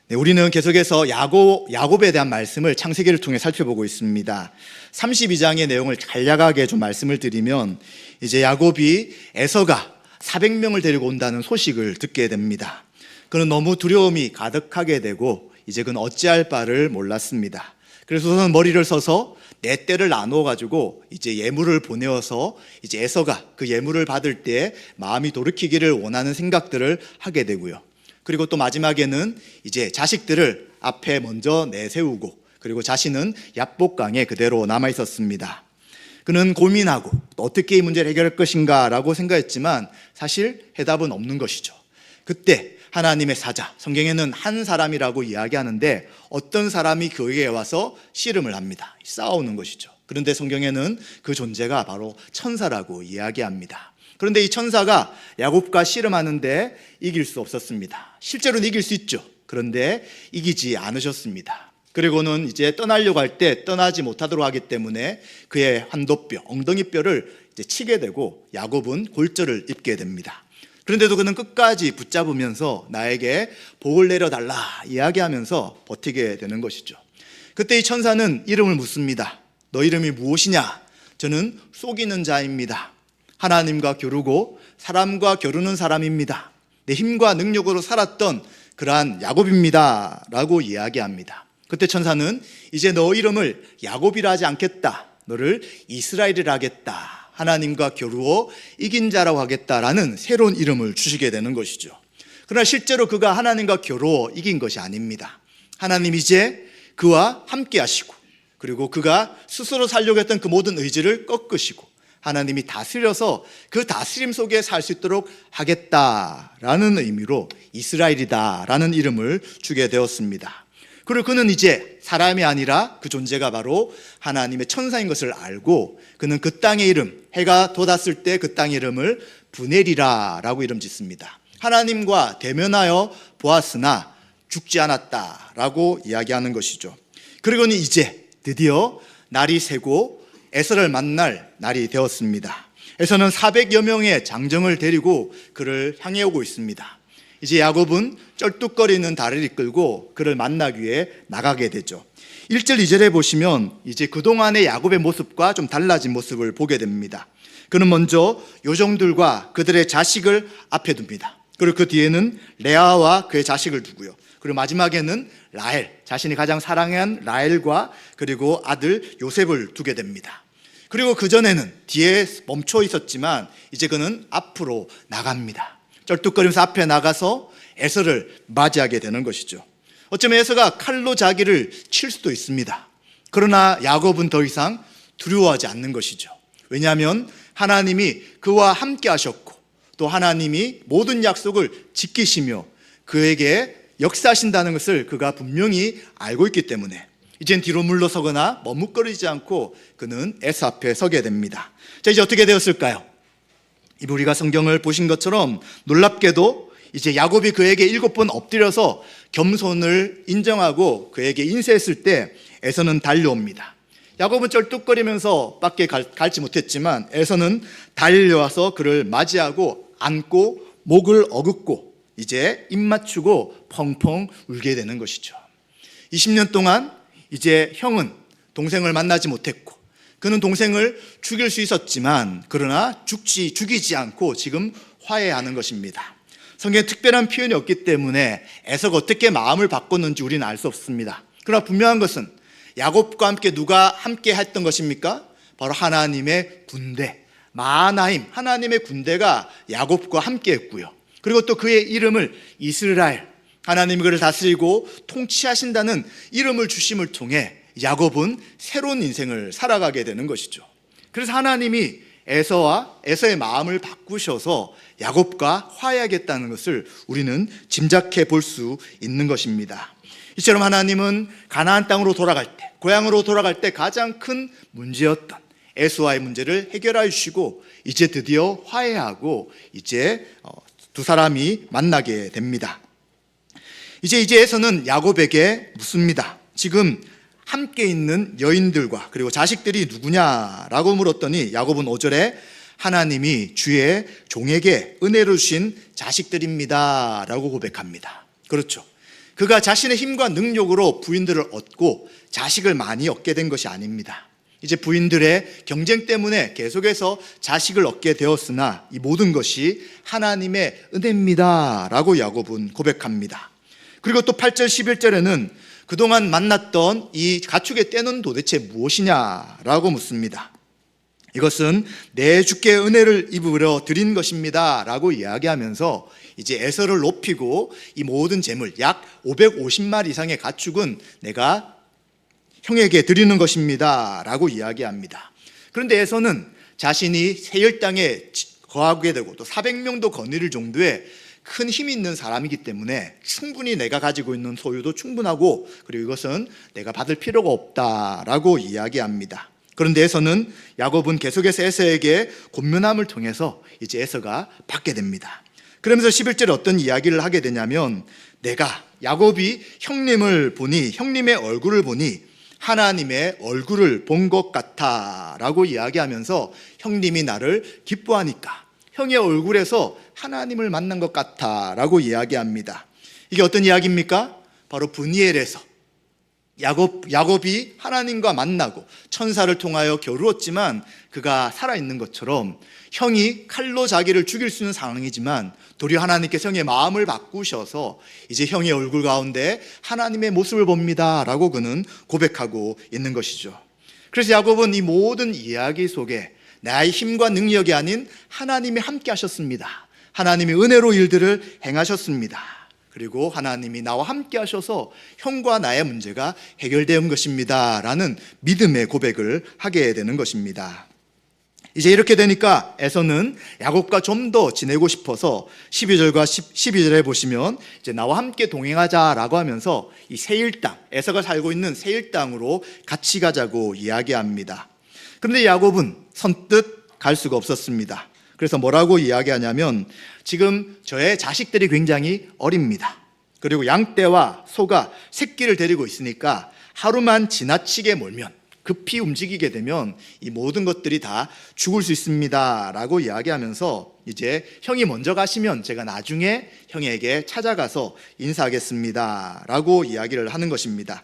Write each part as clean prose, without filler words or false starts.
네, 우리는 계속해서 야곱에 대한 말씀을 창세기를 통해 살펴보고 있습니다. 32장의 내용을 간략하게 좀 말씀을 드리면, 이제 야곱이 에서가 400명을 데리고 온다는 소식을 듣게 됩니다. 그는 너무 두려움이 가득하게 되고 이제 그는 어찌할 바를 몰랐습니다. 그래서 우선 머리를 써서 네 떼를 나누어 가지고 이제 예물을 보내어서 이제 에서가 그 예물을 받을 때 마음이 돌이키기를 원하는 생각들을 하게 되고요. 그리고 또 마지막에는 이제 자식들을 앞에 먼저 내세우고, 그리고 자신은 야복강에 그대로 남아 있었습니다. 그는 고민하고 또 어떻게 이 문제를 해결할 것인가 라고 생각했지만 사실 해답은 없는 것이죠. 그때 하나님의 사자, 성경에는 한 사람이라고 이야기하는데 어떤 사람이 그에게 와서 씨름을 합니다. 싸우는 것이죠. 그런데 성경에는 그 존재가 바로 천사라고 이야기합니다. 그런데 이 천사가 야곱과 씨름하는데 이길 수 없었습니다. 실제로는 이길 수 있죠. 그런데 이기지 않으셨습니다. 그리고는 이제 떠나려고 할 때 떠나지 못하도록 하기 때문에 그의 환도뼈, 엉덩이뼈를 이제 치게 되고 야곱은 골절을 입게 됩니다. 그런데도 그는 끝까지 붙잡으면서 나에게 복을 내려달라 이야기하면서 버티게 되는 것이죠. 그때 이 천사는 이름을 묻습니다. 너 이름이 무엇이냐? 저는 속이는 자입니다. 하나님과 겨루고 사람과 겨루는 사람입니다. 내 힘과 능력으로 살았던 그러한 야곱입니다 라고 이야기합니다. 그때 천사는 이제 너 이름을 야곱이라 하지 않겠다, 너를 이스라엘이라 하겠다, 하나님과 겨루어 이긴 자라고 하겠다라는 새로운 이름을 주시게 되는 것이죠. 그러나 실제로 그가 하나님과 겨루어 이긴 것이 아닙니다. 하나님 이제 그와 함께 하시고, 그리고 그가 스스로 살려고 했던 그 모든 의지를 꺾으시고 하나님이 다스려서 그 다스림 속에 살 수 있도록 하겠다라는 의미로 이스라엘이다라는 이름을 주게 되었습니다. 그리고 그는 이제 사람이 아니라 그 존재가 바로 하나님의 천사인 것을 알고 그는 그 땅의 이름, 해가 돋았을 때 그 땅의 이름을 브넬이라라고 이름 짓습니다. 하나님과 대면하여 보았으나 죽지 않았다라고 이야기하는 것이죠. 그리고는 이제 드디어 날이 새고 에서를 만날 날이 되었습니다. 에서는 400여 명의 장정을 데리고 그를 향해 오고 있습니다. 이제 야곱은 쩔뚝거리는 다리를 이끌고 그를 만나기 위해 나가게 되죠. 1절 2절에 보시면 이제 그동안의 야곱의 모습과 좀 달라진 모습을 보게 됩니다. 그는 먼저 요정들과 그들의 자식을 앞에 둡니다. 그리고 그 뒤에는 레아와 그의 자식을 두고요. 그리고 마지막에는 라헬, 자신이 가장 사랑한 라헬과 그리고 아들 요셉을 두게 됩니다. 그리고 그전에는 뒤에 멈춰 있었지만 이제 그는 앞으로 나갑니다. 쩔뚝거리면서 앞에 나가서 에서를 맞이하게 되는 것이죠. 어쩌면 에서가 칼로 자기를 칠 수도 있습니다. 그러나 야곱은 더 이상 두려워하지 않는 것이죠. 왜냐하면 하나님이 그와 함께 하셨고 또 하나님이 모든 약속을 지키시며 그에게 역사하신다는 것을 그가 분명히 알고 있기 때문에 이젠 뒤로 물러서거나 머뭇거리지 않고 그는 에서 앞에 서게 됩니다. 자, 이제 어떻게 되었을까요? 우리가 성경을 보신 것처럼 놀랍게도 이제 야곱이 그에게 7번 엎드려서 겸손을 인정하고 그에게 인사했을 때 에서는 달려옵니다. 야곱은 쩔뚝거리면서 밖에 갈지 못했지만 에서는 달려와서 그를 맞이하고 안고 목을 어긋고 이제 입 맞추고 펑펑 울게 되는 것이죠. 20년 동안 이제 형은 동생을 만나지 못했고 그는 동생을 죽일 수 있었지만 그러나 죽이지 않고 지금 화해하는 것입니다. 성경에 특별한 표현이 없기 때문에 에서가 어떻게 마음을 바꿨는지 우리는 알 수 없습니다. 그러나 분명한 것은 야곱과 함께 누가 함께 했던 것입니까? 바로 하나님의 군대, 마하나임, 하나님의 군대가 야곱과 함께 했고요. 그리고 또 그의 이름을 이스라엘, 하나님이 그를 다스리고 통치하신다는 이름을 주심을 통해 야곱은 새로운 인생을 살아가게 되는 것이죠. 그래서 하나님이 에서의 마음을 바꾸셔서 야곱과 화해하겠다는 것을 우리는 짐작해 볼 수 있는 것입니다. 이처럼 하나님은 가나안 땅으로 돌아갈 때, 고향으로 돌아갈 때 가장 큰 문제였던 에서와의 문제를 해결해 주시고 이제 드디어 화해하고 이제 두 사람이 만나게 됩니다. 이제 에서는 야곱에게 묻습니다. 지금 함께 있는 여인들과 그리고 자식들이 누구냐라고 물었더니 야곱은 5절에 하나님이 주의 종에게 은혜로 주신 자식들입니다 라고 고백합니다. 그렇죠. 그가 자신의 힘과 능력으로 부인들을 얻고 자식을 많이 얻게 된 것이 아닙니다. 이제 부인들의 경쟁 때문에 계속해서 자식을 얻게 되었으나 이 모든 것이 하나님의 은혜입니다 라고 야곱은 고백합니다. 그리고 또 8절 11절에는 그동안 만났던 이 가축의 떼는 도대체 무엇이냐라고 묻습니다. 이것은 내 주께 은혜를 입으려 드린 것입니다 라고 이야기하면서 이제 에서를 높이고 이 모든 재물 약 550마리 이상의 가축은 내가 형에게 드리는 것입니다 라고 이야기합니다. 그런데 에서는 자신이 세일 땅에 거하게 되고 또 400명도 거느릴 정도의 큰 힘이 있는 사람이기 때문에 충분히 내가 가지고 있는 소유도 충분하고 그리고 이것은 내가 받을 필요가 없다라고 이야기합니다. 그런데 에서는 야곱은 계속해서 에서에게 권면함을 통해서 이제 에서가 받게 됩니다. 그러면서 11절에 어떤 이야기를 하게 되냐면 내가 야곱이 형님의 얼굴을 보니 하나님의 얼굴을 본 것 같아 라고 이야기하면서 형님이 나를 기뻐하니까 형의 얼굴에서 하나님을 만난 것 같아 라고 이야기합니다. 이게 어떤 이야기입니까? 바로 브니엘에서 야곱이 하나님과 만나고 천사를 통하여 겨루었지만 그가 살아있는 것처럼 형이 칼로 자기를 죽일 수 있는 상황이지만 도리어 하나님께서 형의 마음을 바꾸셔서 이제 형의 얼굴 가운데 하나님의 모습을 봅니다 라고 그는 고백하고 있는 것이죠. 그래서 야곱은 이 모든 이야기 속에 나의 힘과 능력이 아닌 하나님이 함께 하셨습니다. 하나님이 은혜로 일들을 행하셨습니다. 그리고 하나님이 나와 함께 하셔서 형과 나의 문제가 해결된 것입니다 라는 믿음의 고백을 하게 되는 것입니다. 이제 이렇게 되니까 에서는 야곱과 좀 더 지내고 싶어서 12절과 12절에 보시면 이제 나와 함께 동행하자라고 하면서 이 세일 땅, 에서가 살고 있는 세일 땅으로 같이 가자고 이야기합니다. 그런데 야곱은 선뜻 갈 수가 없었습니다. 그래서 뭐라고 이야기하냐면 지금 저의 자식들이 굉장히 어립니다. 그리고 양떼와 소가 새끼를 데리고 있으니까 하루만 지나치게 몰면 급히 움직이게 되면 이 모든 것들이 다 죽을 수 있습니다 라고 이야기하면서 이제 형이 먼저 가시면 제가 나중에 형에게 찾아가서 인사하겠습니다 라고 이야기를 하는 것입니다.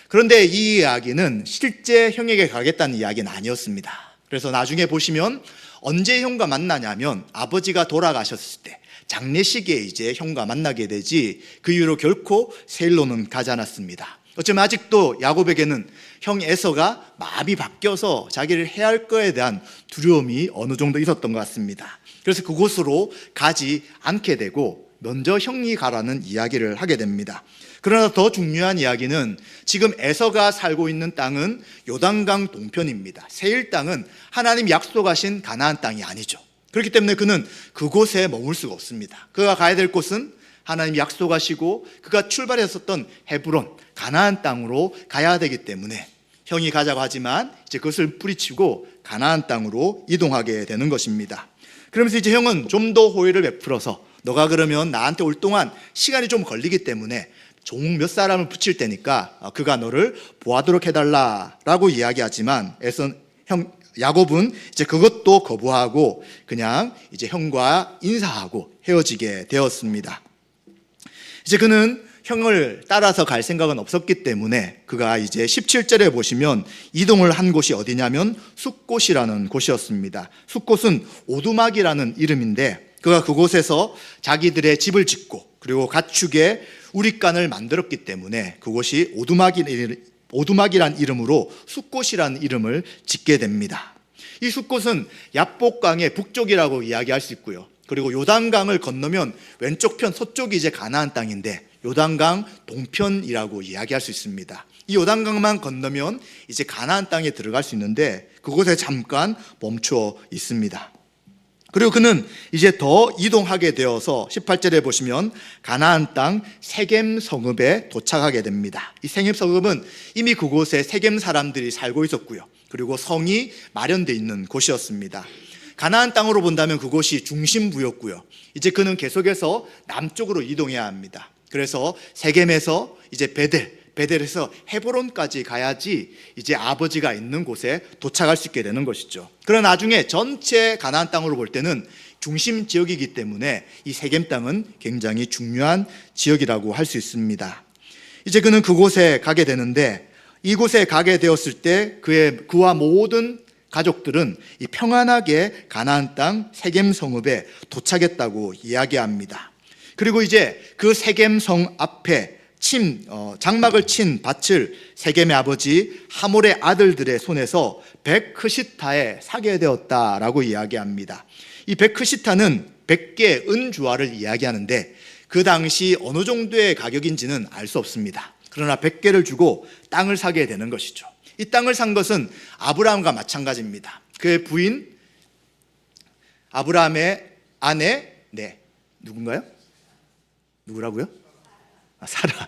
그런데 이 이야기는 실제 형에게 가겠다는 이야기는 아니었습니다. 그래서 나중에 보시면 언제 형과 만나냐면 아버지가 돌아가셨을 때 장례식에 이제 형과 만나게 되지 그 이후로 결코 세일로는 가지 않았습니다. 어쩌면 아직도 야곱에게는 형 에서가 마음이 바뀌어서 자기를 해할 거에 대한 두려움이 어느 정도 있었던 것 같습니다. 그래서 그곳으로 가지 않게 되고 먼저 형이 가라는 이야기를 하게 됩니다. 그러나 더 중요한 이야기는 지금 에서가 살고 있는 땅은 요단강 동편입니다. 세일 땅은 하나님 약속하신 가나안 땅이 아니죠. 그렇기 때문에 그는 그곳에 머물 수가 없습니다. 그가 가야 될 곳은 하나님 약속하시고 그가 출발했었던 헤브론 가나안 땅으로 가야 되기 때문에 형이 가자고 하지만 이제 그것을 뿌리치고 가나안 땅으로 이동하게 되는 것입니다. 그러면서 이제 형은 좀 더 호의를 베풀어서 너가 그러면 나한테 올 동안 시간이 좀 걸리기 때문에 종 몇 사람을 붙일 테니까 그가 너를 보호하도록 해달라라고 이야기하지만 야곱은 이제 그것도 거부하고 그냥 이제 형과 인사하고 헤어지게 되었습니다. 이제 그는 형을 따라서 갈 생각은 없었기 때문에 그가 이제 17절에 보시면 이동을 한 곳이 어디냐면 숫곳이라는 곳이었습니다. 숫곳은 오두막이라는 이름인데 그가 그곳에서 자기들의 집을 짓고 그리고 가축의 우릿간을 만들었기 때문에 그곳이 오두막이란 이름으로 숫곳이라는 이름을 짓게 됩니다. 이 숫곳은 야복강의 북쪽이라고 이야기할 수 있고요. 그리고 요단강을 건너면 왼쪽 편 서쪽이 이제 가나안 땅인데 요단강 동편이라고 이야기할 수 있습니다. 이 요단강만 건너면 이제 가나안 땅에 들어갈 수 있는데 그곳에 잠깐 멈추어 있습니다. 그리고 그는 이제 더 이동하게 되어서 18절에 보시면 가나안 땅 세겜 성읍에 도착하게 됩니다. 이 세겜 성읍은 이미 그곳에 세겜 사람들이 살고 있었고요. 그리고 성이 마련되어 있는 곳이었습니다. 가나안 땅으로 본다면 그곳이 중심부였고요. 이제 그는 계속해서 남쪽으로 이동해야 합니다. 그래서 세겜에서 이제 베델에서 헤브론까지 가야지 이제 아버지가 있는 곳에 도착할 수 있게 되는 것이죠. 그러나 나중에 전체 가나안 땅으로 볼 때는 중심 지역이기 때문에 이 세겜 땅은 굉장히 중요한 지역이라고 할 수 있습니다. 이제 그는 그곳에 가게 되는데, 이곳에 가게 되었을 때 그와 모든 가족들은 이 평안하게 가나안 땅 세겜 성읍에 도착했다고 이야기합니다. 그리고 이제 그 세겜 성 앞에 장막을 친 밭을 세겜의 아버지 하몰의 아들들의 손에서 백크시타에 사게 되었다라고 이야기합니다. 이 백크시타는 100개 은주화를 이야기하는데, 그 당시 어느 정도의 가격인지는 알 수 없습니다. 그러나 100개를 주고 땅을 사게 되는 것이죠. 이 땅을 산 것은 아브라함과 마찬가지입니다. 그의 부인 아브라함의 아내, 누군가요? 누구라고요? 사라.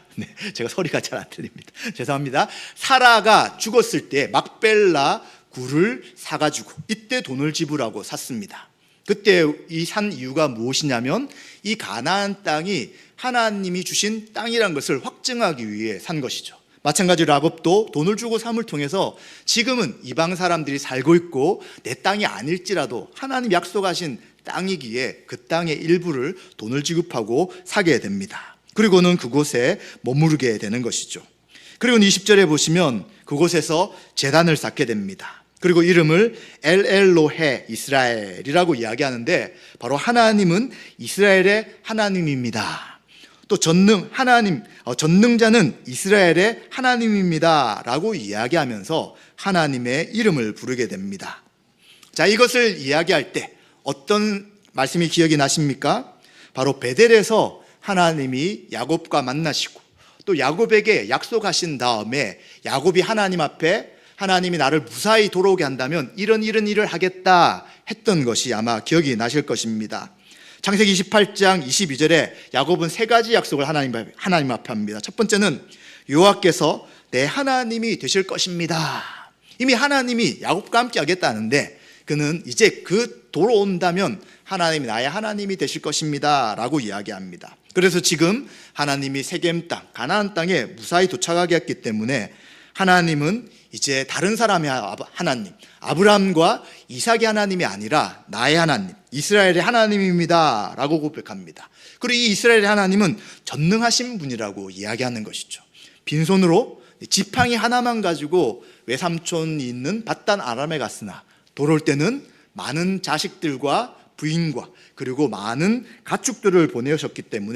제가 소리가 잘 안 들립니다. 죄송합니다. 사라가 죽었을 때 막벨라 굴을 사가지고 이때 돈을 지불하고 샀습니다. 그때 이 산 이유가 무엇이냐면, 이 가나안 땅이 하나님이 주신 땅이란 것을 확증하기 위해 산 것이죠. 마찬가지로 야곱도 돈을 주고 삼을 통해서 지금은 이방 사람들이 살고 있고 내 땅이 아닐지라도 하나님 약속하신 땅이기에 그 땅의 일부를 돈을 지급하고 사게 됩니다. 그리고는 그곳에 머무르게 되는 것이죠. 그리고 20절에 보시면 그곳에서 제단을 쌓게 됩니다. 그리고 이름을 엘엘로헤 이스라엘이라고 이야기하는데, 바로 하나님은 이스라엘의 하나님입니다. 또 전능자는 이스라엘의 하나님입니다 라고 이야기하면서 하나님의 이름을 부르게 됩니다. 자, 이것을 이야기할 때 어떤 말씀이 기억이 나십니까? 바로 베델에서 하나님이 야곱과 만나시고 또 야곱에게 약속하신 다음에 야곱이 하나님 앞에 하나님이 나를 무사히 돌아오게 한다면 이런 일을 하겠다 했던 것이 아마 기억이 나실 것입니다. 창세기 28장 22절에 야곱은 3가지 약속을 하나님 앞에 합니다. 첫 번째는 여호와께서 내 하나님이 되실 것입니다. 이미 하나님이 야곱과 함께 하겠다는데, 그는 이제 돌아온다면 하나님이 나의 하나님이 되실 것입니다 라고 이야기합니다. 그래서 지금 하나님이 세겜 땅, 가나안 땅에 무사히 도착하게 했기 때문에 하나님은 이제 다른 사람의 하나님, 아브라함과 이삭의 하나님이 아니라 나의 하나님, 이스라엘의 하나님입니다 라고 고백합니다. 그리고 이 이스라엘의 하나님은 전능하신 분이라고 이야기하는 것이죠. 빈손으로 지팡이 하나만 가지고 외삼촌이 있는 밧단 아람에 갔으나 돌아올 때는 많은 자식들과 부인과 그리고 많은 가축들을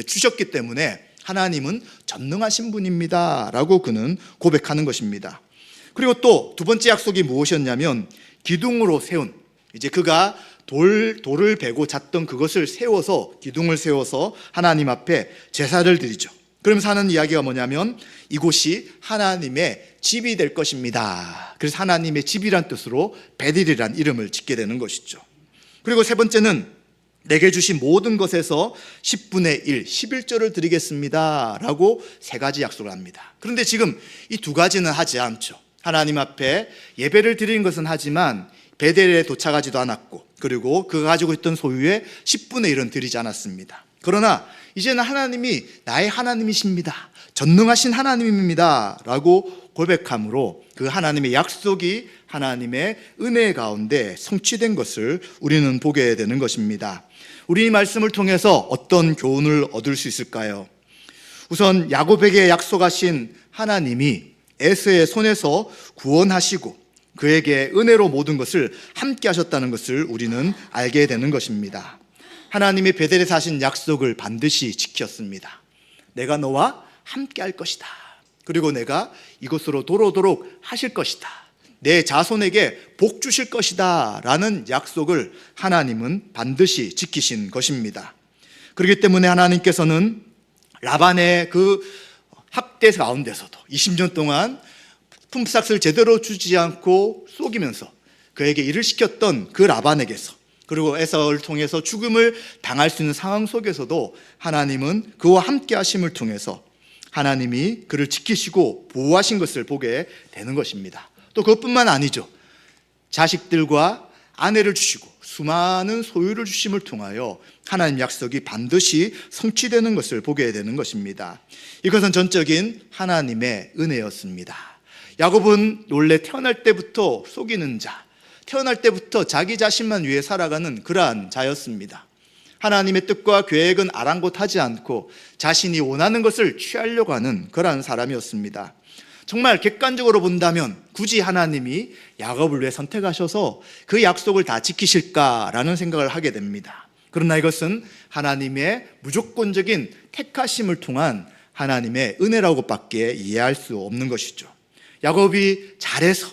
주셨기 때문에 하나님은 전능하신 분입니다 라고 그는 고백하는 것입니다. 그리고 또 두 번째 약속이 무엇이었냐면, 기둥으로 세운, 이제 그가 돌을 베고 잤던 그것을 기둥을 세워서 하나님 앞에 제사를 드리죠. 그러면서 하는 이야기가 뭐냐면, 이곳이 하나님의 집이 될 것입니다. 그래서 하나님의 집이란 뜻으로 베델이란 이름을 짓게 되는 것이죠. 그리고 세 번째는 내게 주신 모든 것에서 10분의 1, 11조를 드리겠습니다 라고 3가지 약속을 합니다. 그런데 지금 이 2가지는 하지 않죠. 하나님 앞에 예배를 드리는 것은 하지만 베델에 도착하지도 않았고, 그리고 그가 가지고 있던 소유의 10분의 1은 드리지 않았습니다. 그러나 이제는 하나님이 나의 하나님이십니다, 전능하신 하나님입니다 라고 고백함으로 그 하나님의 약속이 하나님의 은혜 가운데 성취된 것을 우리는 보게 되는 것입니다. 우리 이 말씀을 통해서 어떤 교훈을 얻을 수 있을까요? 우선 야곱에게 약속하신 하나님이 에서의 손에서 구원하시고 그에게 은혜로 모든 것을 함께 하셨다는 것을 우리는 알게 되는 것입니다. 하나님이 베델에서 하신 약속을 반드시 지켰습니다. 내가 너와 함께 할 것이다. 그리고 내가 이곳으로 돌아오도록 하실 것이다. 내 자손에게 복 주실 것이다 라는 약속을 하나님은 반드시 지키신 것입니다. 그렇기 때문에 하나님께서는 라반의 그 학대 가운데서도 20년 동안 품삯을 제대로 주지 않고 속이면서 그에게 일을 시켰던 그 라반에게서, 그리고 에서를 통해서 죽음을 당할 수 있는 상황 속에서도 하나님은 그와 함께 하심을 통해서 하나님이 그를 지키시고 보호하신 것을 보게 되는 것입니다. 또 그것뿐만 아니죠. 자식들과 아내를 주시고 수많은 소유를 주심을 통하여 하나님 약속이 반드시 성취되는 것을 보게 되는 것입니다. 이것은 전적인 하나님의 은혜였습니다. 야곱은 원래 태어날 때부터 속이는 자, 태어날 때부터 자기 자신만 위해 살아가는 그러한 자였습니다. 하나님의 뜻과 계획은 아랑곳하지 않고 자신이 원하는 것을 취하려고 하는 그러한 사람이었습니다. 정말 객관적으로 본다면 굳이 하나님이 야곱을 왜 선택하셔서 그 약속을 다 지키실까라는 생각을 하게 됩니다. 그러나 이것은 하나님의 무조건적인 택하심을 통한 하나님의 은혜라고밖에 이해할 수 없는 것이죠. 야곱이 잘해서,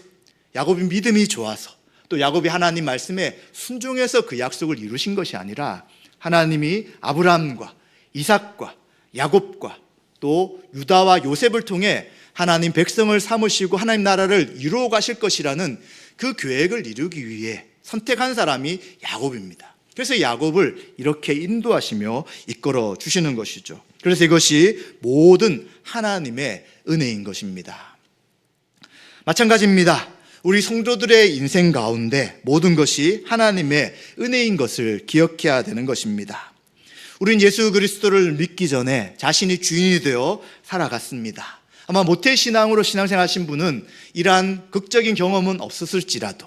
야곱이 믿음이 좋아서, 또 야곱이 하나님 말씀에 순종해서 그 약속을 이루신 것이 아니라 하나님이 아브라함과 이삭과 야곱과 또 유다와 요셉을 통해 하나님 백성을 삼으시고 하나님 나라를 이루어 가실 것이라는 그 계획을 이루기 위해 선택한 사람이 야곱입니다. 그래서 야곱을 이렇게 인도하시며 이끌어 주시는 것이죠. 그래서 이것이 모든 하나님의 은혜인 것입니다. 마찬가지입니다. 우리 성도들의 인생 가운데 모든 것이 하나님의 은혜인 것을 기억해야 되는 것입니다. 우린 예수 그리스도를 믿기 전에 자신이 주인이 되어 살아갔습니다. 아마 모태신앙으로 신앙생활 하신 분은 이러한 극적인 경험은 없었을지라도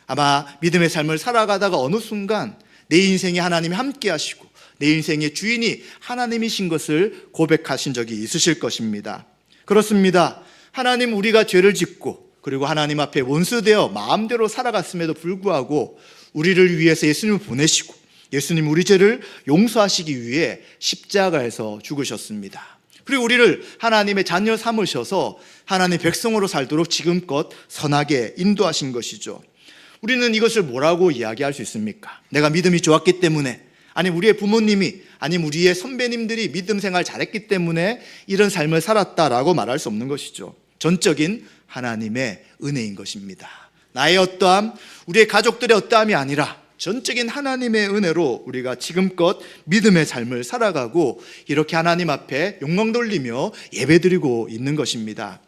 아마 믿음의 삶을 살아가다가 어느 순간 내 인생에 하나님이 함께 하시고 내 인생의 주인이 하나님이신 것을 고백하신 적이 있으실 것입니다. 그렇습니다. 하나님, 우리가 죄를 짓고 그리고 하나님 앞에 원수되어 마음대로 살아갔음에도 불구하고 우리를 위해서 예수님을 보내시고 예수님 우리 죄를 용서하시기 위해 십자가에서 죽으셨습니다. 그리고 우리를 하나님의 자녀 삼으셔서 하나님의 백성으로 살도록 지금껏 선하게 인도하신 것이죠. 우리는 이것을 뭐라고 이야기할 수 있습니까? 내가 믿음이 좋았기 때문에, 아니면 우리의 부모님이, 아니면 우리의 선배님들이 믿음 생활 잘했기 때문에 이런 삶을 살았다라고 말할 수 없는 것이죠. 전적인 하나님의 은혜인 것입니다. 나의 어떠함, 우리의 가족들의 어떠함이 아니라 전적인 하나님의 은혜로 우리가 지금껏 믿음의 삶을 살아가고 이렇게 하나님 앞에 영광 돌리며 예배드리고 있는 것입니다.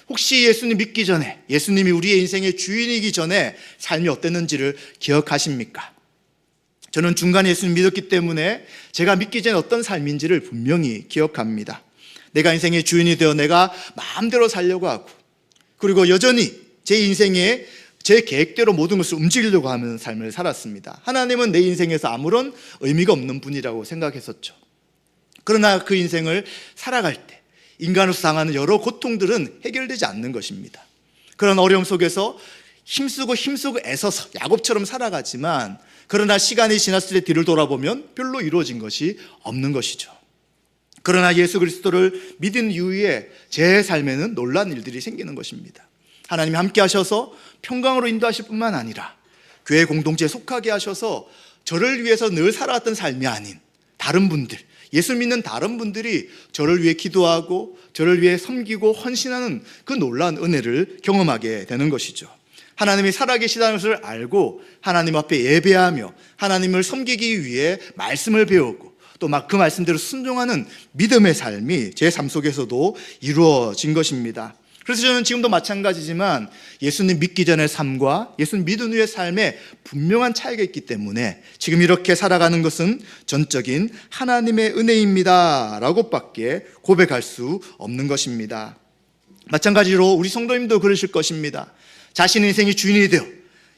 혹시 예수님 믿기 전에, 예수님이 우리의 인생의 주인이기 전에 삶이 어땠는지를 기억하십니까? 저는 중간에 예수님 믿었기 때문에 제가 믿기 전에 어떤 삶인지를 분명히 기억합니다. 내가 인생의 주인이 되어 내가 마음대로 살려고 하고, 그리고 여전히 제 인생에 제 계획대로 모든 것을 움직이려고 하는 삶을 살았습니다. 하나님은 내 인생에서 아무런 의미가 없는 분이라고 생각했었죠. 그러나 그 인생을 살아갈 때 인간으로서 당하는 여러 고통들은 해결되지 않는 것입니다. 그런 어려움 속에서 힘쓰고 애써서 야곱처럼 살아가지만, 그러나 시간이 지났을 때 뒤를 돌아보면 별로 이루어진 것이 없는 것이죠. 그러나 예수 그리스도를 믿은 이후에 제 삶에는 놀라운 일들이 생기는 것입니다. 하나님이 함께 하셔서 평강으로 인도하실 뿐만 아니라 교회 공동체에 속하게 하셔서 저를 위해서 늘 살아왔던 삶이 아닌 다른 분들, 예수 믿는 다른 분들이 저를 위해 기도하고 저를 위해 섬기고 헌신하는 그 놀라운 은혜를 경험하게 되는 것이죠. 하나님이 살아계시다는 것을 알고 하나님 앞에 예배하며 하나님을 섬기기 위해 말씀을 배우고 또 막 그 말씀대로 순종하는 믿음의 삶이 제 삶 속에서도 이루어진 것입니다. 그래서 저는 지금도 마찬가지지만 예수님 믿기 전의 삶과 예수님 믿은 후의 삶에 분명한 차이가 있기 때문에 지금 이렇게 살아가는 것은 전적인 하나님의 은혜입니다 라고밖에 고백할 수 없는 것입니다. 마찬가지로 우리 성도님도 그러실 것입니다. 자신의 인생의 주인이 되어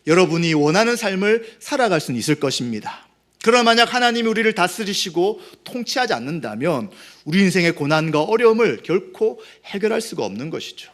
여러분이 원하는 삶을 살아갈 수는 있을 것입니다. 그러나 만약 하나님이 우리를 다스리시고 통치하지 않는다면 우리 인생의 고난과 어려움을 결코 해결할 수가 없는 것이죠.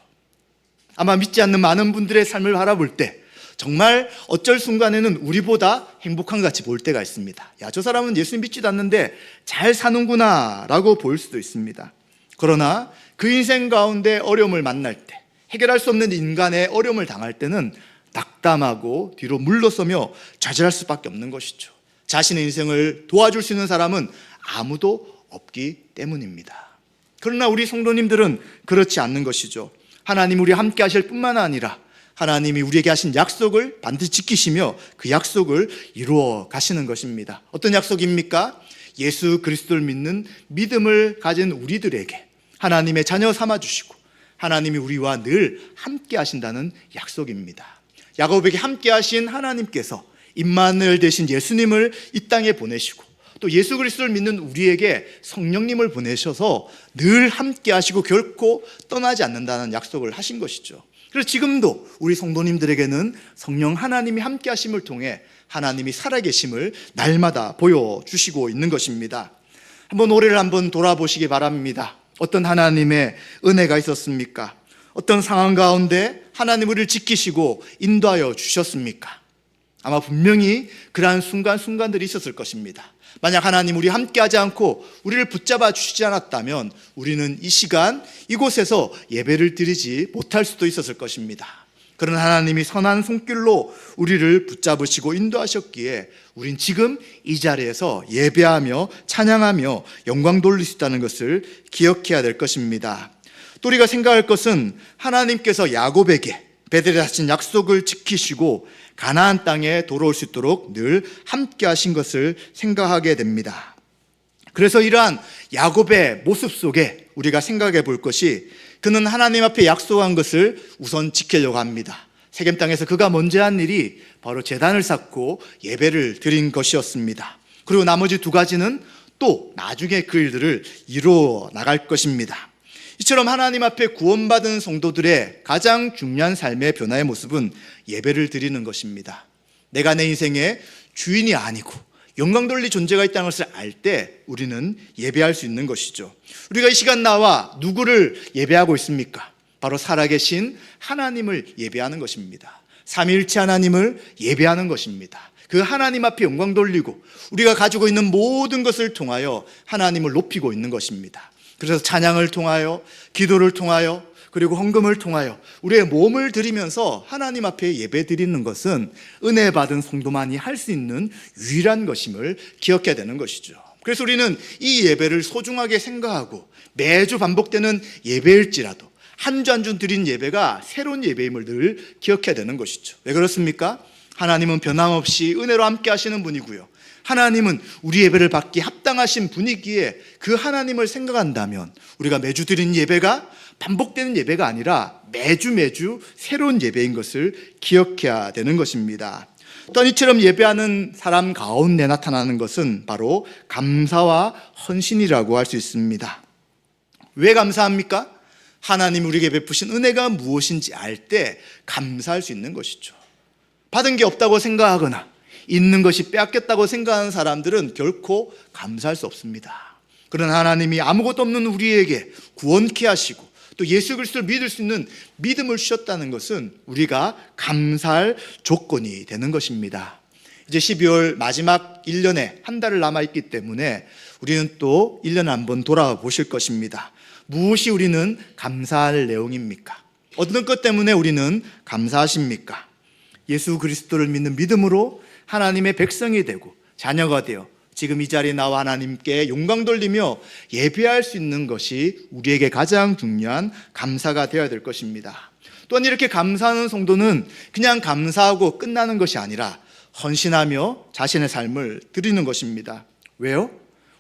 아마 믿지 않는 많은 분들의 삶을 바라볼 때 정말 어쩔 순간에는 우리보다 행복한 것 같이 보일 때가 있습니다. 야, 저 사람은 예수님 믿지도 않는데 잘 사는구나 라고 보일 수도 있습니다. 그러나 그 인생 가운데 어려움을 만날 때, 해결할 수 없는 인간의 어려움을 당할 때는 낙담하고 뒤로 물러서며 좌절할 수밖에 없는 것이죠. 자신의 인생을 도와줄 수 있는 사람은 아무도 없기 때문입니다. 그러나 우리 성도님들은 그렇지 않는 것이죠. 하나님 우리 함께 하실 뿐만 아니라 하나님이 우리에게 하신 약속을 반드시 지키시며 그 약속을 이루어 가시는 것입니다. 어떤 약속입니까? 예수 그리스도를 믿는 믿음을 가진 우리들에게 하나님의 자녀 삼아주시고 하나님이 우리와 늘 함께 하신다는 약속입니다. 야곱에게 함께 하신 하나님께서 임마누엘 되신 예수님을 이 땅에 보내시고 또 예수 그리스도를 믿는 우리에게 성령님을 보내셔서 늘 함께 하시고 결코 떠나지 않는다는 약속을 하신 것이죠. 그래서 지금도 우리 성도님들에게는 성령 하나님이 함께 하심을 통해 하나님이 살아계심을 날마다 보여주시고 있는 것입니다. 한번 올해를 한번 돌아보시기 바랍니다. 어떤 하나님의 은혜가 있었습니까? 어떤 상황 가운데 하나님 우리를 지키시고 인도하여 주셨습니까? 아마 분명히 그러한 순간순간들이 있었을 것입니다. 만약 하나님 우리 함께하지 않고 우리를 붙잡아 주시지 않았다면 우리는 이 시간 이곳에서 예배를 드리지 못할 수도 있었을 것입니다. 그런 하나님이 선한 손길로 우리를 붙잡으시고 인도하셨기에 우린 지금 이 자리에서 예배하며 찬양하며 영광 돌릴 수 있다는 것을 기억해야 될 것입니다. 또 우리가 생각할 것은 하나님께서 야곱에게 베델에 하신 약속을 지키시고 가나안 땅에 돌아올 수 있도록 늘 함께 하신 것을 생각하게 됩니다. 그래서 이러한 야곱의 모습 속에 우리가 생각해 볼 것이 그는 하나님 앞에 약속한 것을 우선 지키려고 합니다. 세겜 땅에서 그가 먼저 한 일이 바로 제단을 쌓고 예배를 드린 것이었습니다. 그리고 나머지 두 가지는 또 나중에 그 일들을 이루어 나갈 것입니다. 이처럼 하나님 앞에 구원받은 성도들의 가장 중요한 삶의 변화의 모습은 예배를 드리는 것입니다. 내가 내 인생의 주인이 아니고 영광 돌릴 존재가 있다는 것을 알 때 우리는 예배할 수 있는 것이죠. 우리가 이 시간 나와 누구를 예배하고 있습니까? 바로 살아계신 하나님을 예배하는 것입니다. 삼위일체 하나님을 예배하는 것입니다. 그 하나님 앞에 영광 돌리고 우리가 가지고 있는 모든 것을 통하여 하나님을 높이고 있는 것입니다. 그래서 찬양을 통하여, 기도를 통하여, 그리고 헌금을 통하여 우리의 몸을 드리면서 하나님 앞에 예배 드리는 것은 은혜 받은 성도만이 할 수 있는 유일한 것임을 기억해야 되는 것이죠. 그래서 우리는 이 예배를 소중하게 생각하고 매주 반복되는 예배일지라도 한 주 한 주 드린 예배가 새로운 예배임을 늘 기억해야 되는 것이죠. 왜 그렇습니까? 하나님은 변함없이 은혜로 함께 하시는 분이고요. 하나님은 우리 예배를 받기 합당하신 분이기에 그 하나님을 생각한다면 우리가 매주 드리는 예배가 반복되는 예배가 아니라 매주 새로운 예배인 것을 기억해야 되는 것입니다. 또한 이처럼 예배하는 사람 가운데 나타나는 것은 바로 감사와 헌신이라고 할 수 있습니다. 왜 감사합니까? 하나님 우리에게 베푸신 은혜가 무엇인지 알 때 감사할 수 있는 것이죠. 받은 게 없다고 생각하거나 있는 것이 빼앗겼다고 생각하는 사람들은 결코 감사할 수 없습니다. 그러나 하나님이 아무것도 없는 우리에게 구원케 하시고 또 예수 그리스도를 믿을 수 있는 믿음을 주셨다는 것은 우리가 감사할 조건이 되는 것입니다. 이제 12월 마지막 1년에 한 달을 남아있기 때문에 우리는 또 1년에 한번 돌아보실 것입니다. 무엇이 우리는 감사할 내용입니까? 어떤 것 때문에 우리는 감사하십니까? 예수 그리스도를 믿는 믿음으로 하나님의 백성이 되고 자녀가 되어 지금 이 자리에 나와 하나님께 영광 돌리며 예배할 수 있는 것이 우리에게 가장 중요한 감사가 되어야 될 것입니다. 또한 이렇게 감사하는 성도는 그냥 감사하고 끝나는 것이 아니라 헌신하며 자신의 삶을 드리는 것입니다. 왜요?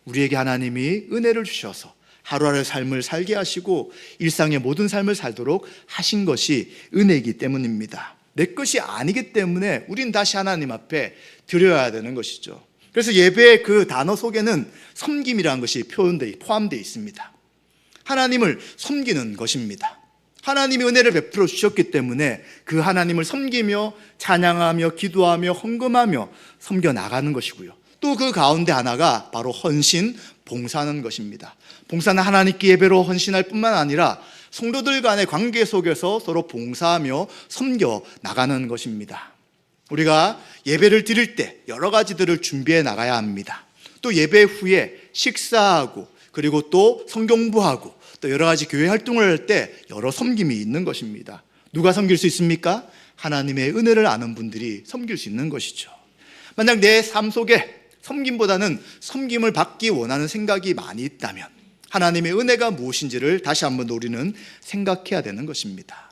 우리에게 하나님이 은혜를 주셔서 하루하루 삶을 살게 하시고 일상의 모든 삶을 살도록 하신 것이 은혜이기 때문입니다. 내 것이 아니기 때문에 우린 다시 하나님 앞에 드려야 되는 것이죠. 그래서 예배의 그 단어 속에는 섬김이라는 것이 포함되어 있습니다. 하나님을 섬기는 것입니다. 하나님이 은혜를 베풀어 주셨기 때문에 그 하나님을 섬기며 찬양하며 기도하며 헌금하며 섬겨 나가는 것이고요. 또 그 가운데 하나가 바로 헌신, 봉사하는 것입니다. 봉사는 하나님께 예배로 헌신할 뿐만 아니라 성도들 간의 관계 속에서 서로 봉사하며 섬겨 나가는 것입니다. 우리가 예배를 드릴 때 여러 가지들을 준비해 나가야 합니다. 또 예배 후에 식사하고 그리고 또 성경부하고 또 여러 가지 교회 활동을 할 때 여러 섬김이 있는 것입니다. 누가 섬길 수 있습니까? 하나님의 은혜를 아는 분들이 섬길 수 있는 것이죠. 만약 내 삶 속에 섬김보다는 섬김을 받기 원하는 생각이 많이 있다면 하나님의 은혜가 무엇인지를 다시 한번 우리는 생각해야 되는 것입니다.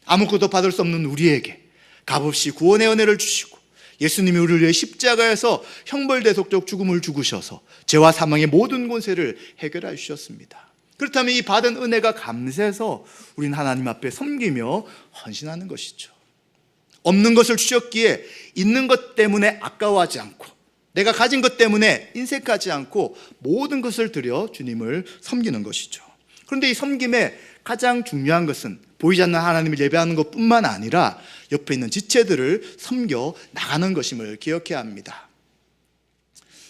아무것도 받을 수 없는 우리에게 값없이 구원의 은혜를 주시고 예수님이 우리를 위해 십자가에서 형벌대속적 죽음을 죽으셔서 죄와 사망의 모든 권세를 해결해 주셨습니다. 그렇다면 이 받은 은혜가 감사해서 우리는 하나님 앞에 섬기며 헌신하는 것이죠. 없는 것을 주셨기에 있는 것 때문에 아까워하지 않고 내가 가진 것 때문에 인색하지 않고 모든 것을 들여 주님을 섬기는 것이죠. 그런데 이 섬김에 가장 중요한 것은 보이지 않는 하나님을 예배하는 것뿐만 아니라 옆에 있는 지체들을 섬겨 나가는 것임을 기억해야 합니다.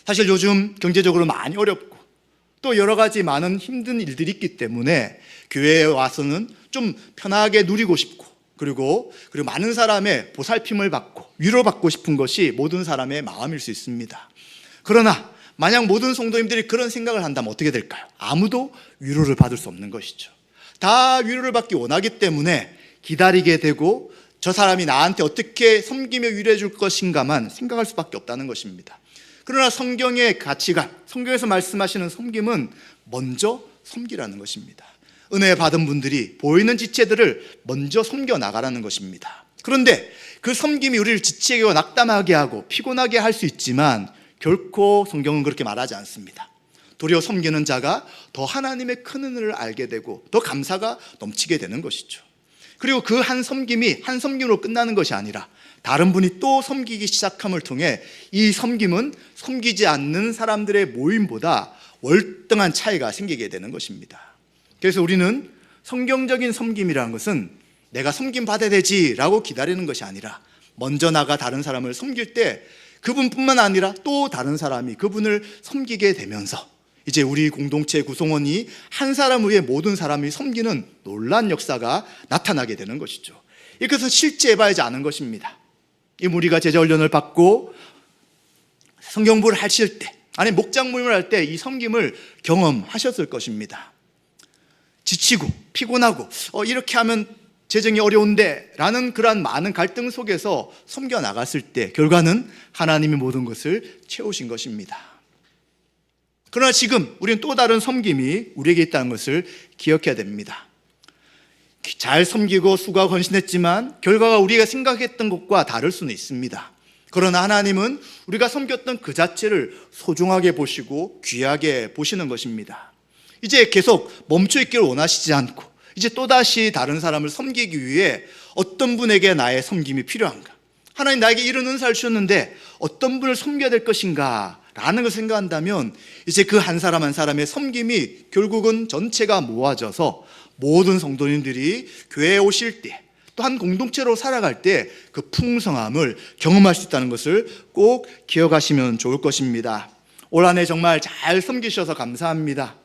사실 요즘 경제적으로 많이 어렵고 또 여러 가지 많은 힘든 일들이 있기 때문에 교회에 와서는 좀 편하게 누리고 싶고 그리고 많은 사람의 보살핌을 받고 위로받고 싶은 것이 모든 사람의 마음일 수 있습니다. 그러나 만약 모든 성도님들이 그런 생각을 한다면 어떻게 될까요? 아무도 위로를 받을 수 없는 것이죠. 다 위로를 받기 원하기 때문에 기다리게 되고 저 사람이 나한테 어떻게 섬기며 위로해 줄 것인가만 생각할 수밖에 없다는 것입니다. 그러나 성경의 가치관, 성경에서 말씀하시는 섬김은 먼저 섬기라는 것입니다. 은혜 받은 분들이 보이는 지체들을 먼저 섬겨 나가라는 것입니다. 그런데 그 섬김이 우리를 지치고 낙담하게 하고 피곤하게 할 수 있지만 결코 성경은 그렇게 말하지 않습니다. 도리어 섬기는 자가 더 하나님의 큰 은혜를 알게 되고 더 감사가 넘치게 되는 것이죠. 그리고 그 한 섬김으로 끝나는 것이 아니라 다른 분이 또 섬기기 시작함을 통해 이 섬김은 섬기지 않는 사람들의 모임보다 월등한 차이가 생기게 되는 것입니다. 그래서 우리는 성경적인 섬김이라는 것은 내가 섬김 받아야 되지라고 기다리는 것이 아니라 먼저 나가 다른 사람을 섬길 때 그분뿐만 아니라 또 다른 사람이 그분을 섬기게 되면서 이제 우리 공동체 구성원이 한 사람 외에 모든 사람이 섬기는 놀라운 역사가 나타나게 되는 것이죠. 이것은 실제 해봐야지 아는 것입니다. 이 무리가 제자훈련을 받고 성경부를 하실 때, 아니 목장 모임을 할 때 이 섬김을 경험하셨을 것입니다. 지치고 피곤하고 이렇게 하면 재정이 어려운데 라는 그러한 많은 갈등 속에서 섬겨 나갔을 때 결과는 하나님이 모든 것을 채우신 것입니다. 그러나 지금 우리는 또 다른 섬김이 우리에게 있다는 것을 기억해야 됩니다. 잘 섬기고 수고하고 헌신했지만 결과가 우리가 생각했던 것과 다를 수는 있습니다. 그러나 하나님은 우리가 섬겼던 그 자체를 소중하게 보시고 귀하게 보시는 것입니다. 이제 계속 멈춰 있기를 원하시지 않고 이제 또다시 다른 사람을 섬기기 위해 어떤 분에게 나의 섬김이 필요한가? 하나님 나에게 이런 은사를 주셨는데 어떤 분을 섬겨야 될 것인가? 라는 것을 생각한다면 이제 그 한 사람 한 사람의 섬김이 결국은 전체가 모아져서 모든 성도님들이 교회에 오실 때 또 한 공동체로 살아갈 때 그 풍성함을 경험할 수 있다는 것을 꼭 기억하시면 좋을 것입니다. 올 한 해 정말 잘 섬기셔서 감사합니다.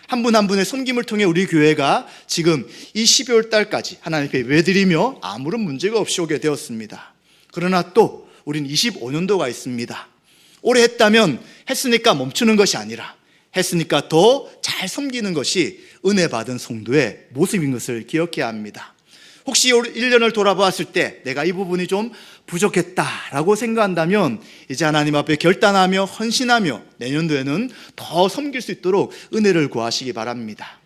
한 분 한 분의 섬김을 통해 우리 교회가 지금 이 12월 달까지 하나님께 예배드리며 아무런 문제가 없이 오게 되었습니다. 그러나 또 우린 25년도가 있습니다. 오래 했다면 했으니까 멈추는 것이 아니라 했으니까 더 잘 섬기는 것이 은혜 받은 성도의 모습인 것을 기억해야 합니다. 혹시 1년을 돌아보았을 때 내가 이 부분이 좀 부족했다라고 생각한다면 이제 하나님 앞에 결단하며 헌신하며 내년도에는 더 섬길 수 있도록 은혜를 구하시기 바랍니다.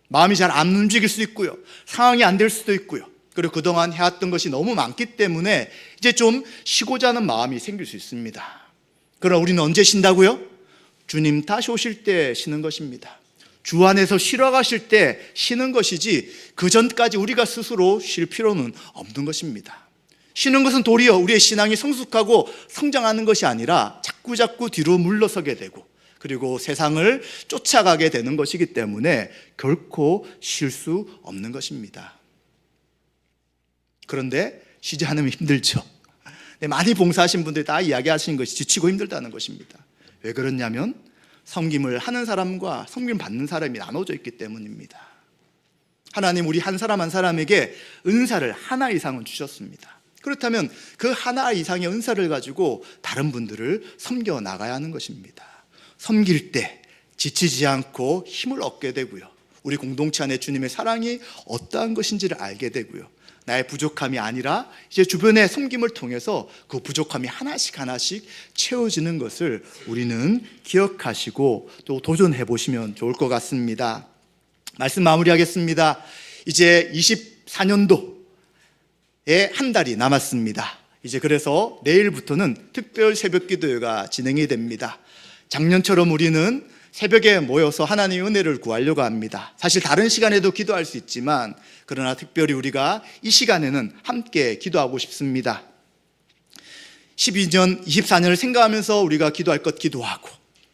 마음이 잘 안 움직일 수도 있고요, 상황이 안 될 수도 있고요, 그리고 그동안 해왔던 것이 너무 많기 때문에 이제 좀 쉬고자 하는 마음이 생길 수 있습니다. 그러나 우리는 언제 쉰다고요? 주님 다시 오실 때 쉬는 것입니다. 주 안에서 쉬러 가실 때 쉬는 것이지 그 전까지 우리가 스스로 쉴 필요는 없는 것입니다. 쉬는 것은 도리어 우리의 신앙이 성숙하고 성장하는 것이 아니라 자꾸 뒤로 물러서게 되고 그리고 세상을 쫓아가게 되는 것이기 때문에 결코 쉴 수 없는 것입니다. 그런데 쉬지 않으면 힘들죠. 많이 봉사하신 분들이 다 이야기하시는 것이 지치고 힘들다는 것입니다. 왜 그러냐면 섬김을 하는 사람과 섬김 받는 사람이 나눠져 있기 때문입니다. 하나님 우리 한 사람 한 사람에게 은사를 하나 이상은 주셨습니다. 그렇다면 그 하나 이상의 은사를 가지고 다른 분들을 섬겨 나가야 하는 것입니다. 섬길 때 지치지 않고 힘을 얻게 되고요, 우리 공동체 안에 주님의 사랑이 어떠한 것인지를 알게 되고요, 나의 부족함이 아니라 이제 주변의 섬김을 통해서 그 부족함이 하나씩 채워지는 것을 우리는 기억하시고 또 도전해 보시면 좋을 것 같습니다. 말씀 마무리하겠습니다. 이제 24년도에 한 달이 남았습니다. 이제 그래서 내일부터는 특별 새벽 기도회가 진행이 됩니다. 작년처럼 우리는 새벽에 모여서 하나님의 은혜를 구하려고 합니다. 사실 다른 시간에도 기도할 수 있지만 그러나 특별히 우리가 이 시간에는 함께 기도하고 싶습니다. 12년, 24년을 생각하면서 우리가 기도할 것 기도하고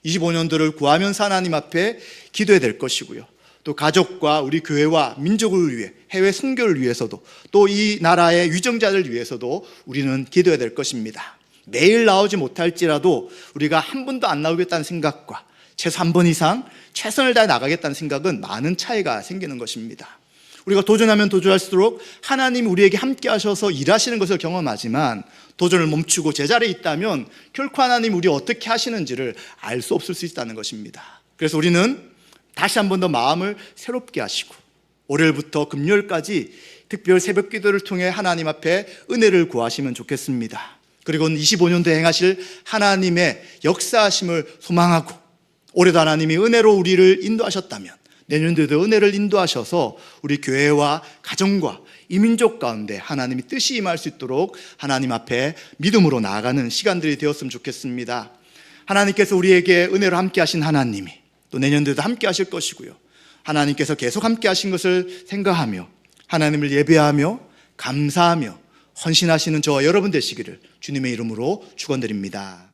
25년도를 구하면서 하나님 앞에 기도해야 될 것이고요, 또 가족과 우리 교회와 민족을 위해, 해외 선교를 위해서도, 또 이 나라의 유정자를 위해서도 우리는 기도해야 될 것입니다. 매일 나오지 못할지라도 우리가 한 번도 안 나오겠다는 생각과 최소 한 번 이상 최선을 다해 나가겠다는 생각은 많은 차이가 생기는 것입니다. 우리가 도전하면 도전할수록 하나님이 우리에게 함께 하셔서 일하시는 것을 경험하지만, 도전을 멈추고 제자리에 있다면 결코 하나님이 우리 어떻게 하시는지를 알 수 없을 수 있다는 것입니다. 그래서 우리는 다시 한 번 더 마음을 새롭게 하시고, 월요일부터 금요일까지 특별 새벽 기도를 통해 하나님 앞에 은혜를 구하시면 좋겠습니다. 그리고 25년도 행하실 하나님의 역사하심을 소망하고, 올해도 하나님이 은혜로 우리를 인도하셨다면 내년도에도 은혜를 인도하셔서 우리 교회와 가정과 이민족 가운데 하나님이 뜻이 임할 수 있도록 하나님 앞에 믿음으로 나아가는 시간들이 되었으면 좋겠습니다. 하나님께서 우리에게 은혜로 함께 하신 하나님이 또 내년도에도 함께 하실 것이고요, 하나님께서 계속 함께 하신 것을 생각하며 하나님을 예배하며 감사하며 헌신하시는 저와 여러분 되시기를 주님의 이름으로 축원드립니다.